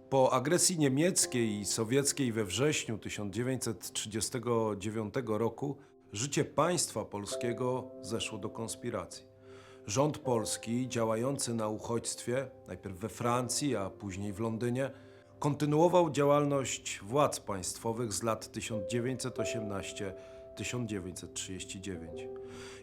Po agresji niemieckiej i sowieckiej we wrześniu 1939 roku życie państwa polskiego zeszło do konspiracji. Rząd polski, działający na uchodźstwie, najpierw we Francji, a później w Londynie, kontynuował działalność władz państwowych z lat 1918-1939.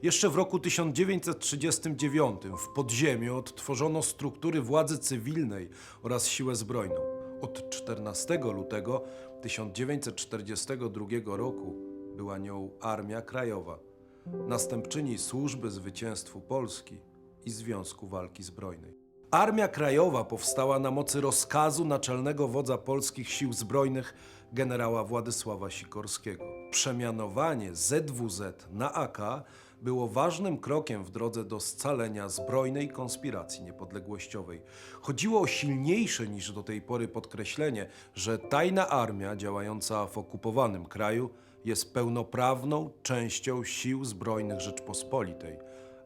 Jeszcze w roku 1939 w podziemiu odtworzono struktury władzy cywilnej oraz siłę zbrojną. Od 14 lutego 1942 roku była nią Armia Krajowa, następczyni Służby Zwycięstwu Polski i Związku Walki Zbrojnej. Armia Krajowa powstała na mocy rozkazu naczelnego wodza polskich sił zbrojnych generała Władysława Sikorskiego. Przemianowanie ZWZ na AK było ważnym krokiem w drodze do scalenia zbrojnej konspiracji niepodległościowej. Chodziło o silniejsze niż do tej pory podkreślenie, że tajna armia działająca w okupowanym kraju jest pełnoprawną częścią sił zbrojnych Rzeczpospolitej,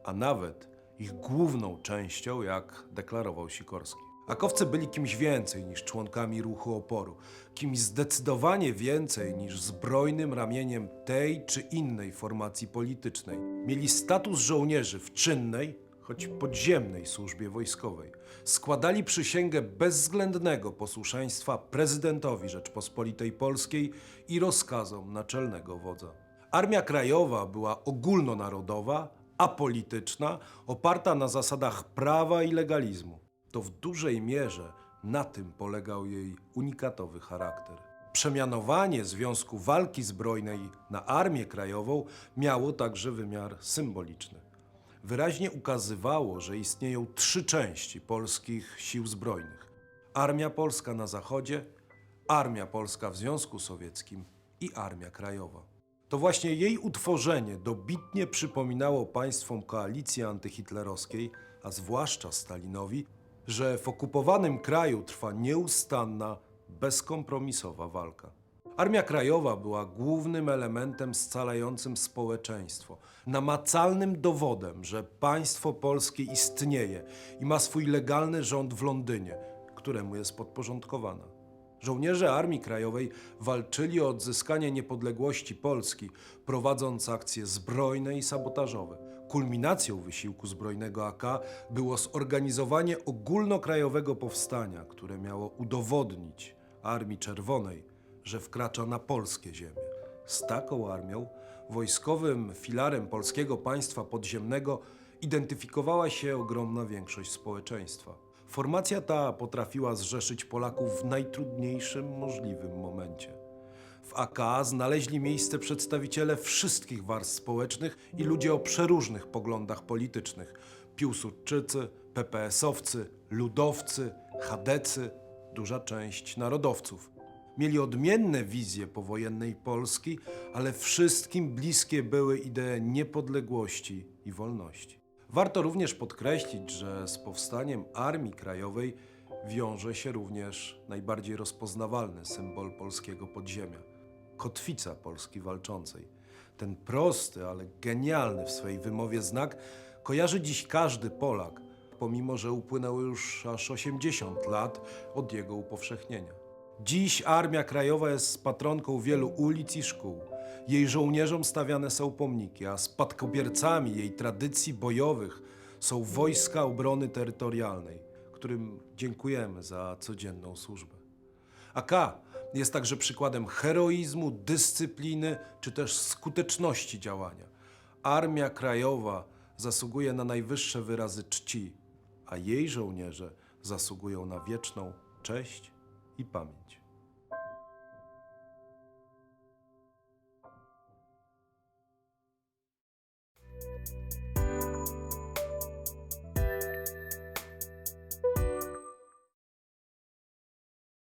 a nawet ich główną częścią, jak deklarował Sikorski. Akowcy byli kimś więcej niż członkami ruchu oporu, kimś zdecydowanie więcej niż zbrojnym ramieniem tej czy innej formacji politycznej. Mieli status żołnierzy w czynnej, choć podziemnej służbie wojskowej. Składali przysięgę bezwzględnego posłuszeństwa prezydentowi Rzeczpospolitej Polskiej i rozkazom naczelnego wodza. Armia Krajowa była ogólnonarodowa, apolityczna, oparta na zasadach prawa i legalizmu. To w dużej mierze na tym polegał jej unikatowy charakter. Przemianowanie Związku Walki Zbrojnej na Armię Krajową miało także wymiar symboliczny. Wyraźnie ukazywało, że istnieją trzy części polskich sił zbrojnych. Armia Polska na zachodzie, Armia Polska w Związku Sowieckim i Armia Krajowa. To właśnie jej utworzenie dobitnie przypominało państwom koalicji antyhitlerowskiej, a zwłaszcza Stalinowi, że w okupowanym kraju trwa nieustanna, bezkompromisowa walka. Armia Krajowa była głównym elementem scalającym społeczeństwo, namacalnym dowodem, że państwo polskie istnieje i ma swój legalny rząd w Londynie, któremu jest podporządkowana. Żołnierze Armii Krajowej walczyli o odzyskanie niepodległości Polski, prowadząc akcje zbrojne i sabotażowe. Kulminacją wysiłku zbrojnego AK było zorganizowanie ogólnokrajowego powstania, które miało udowodnić Armii Czerwonej, że wkracza na polskie ziemie. Z taką armią, wojskowym filarem polskiego państwa podziemnego, identyfikowała się ogromna większość społeczeństwa. Formacja ta potrafiła zrzeszyć Polaków w najtrudniejszym możliwym momencie. W AK znaleźli miejsce przedstawiciele wszystkich warstw społecznych i ludzie o przeróżnych poglądach politycznych. Piłsudczycy, PPS-owcy, ludowcy, chadecy, duża część narodowców. Mieli odmienne wizje powojennej Polski, ale wszystkim bliskie były idee niepodległości i wolności. Warto również podkreślić, że z powstaniem Armii Krajowej wiąże się również najbardziej rozpoznawalny symbol polskiego podziemia – kotwica Polski walczącej. Ten prosty, ale genialny w swej wymowie znak kojarzy dziś każdy Polak, pomimo że upłynęło już aż 80 lat od jego upowszechnienia. Dziś Armia Krajowa jest patronką wielu ulic i szkół. Jej żołnierzom stawiane są pomniki, a spadkobiercami jej tradycji bojowych są Wojska Obrony Terytorialnej, którym dziękujemy za codzienną służbę. AK jest także przykładem heroizmu, dyscypliny czy też skuteczności działania. Armia Krajowa zasługuje na najwyższe wyrazy czci, a jej żołnierze zasługują na wieczną cześć i pamięć.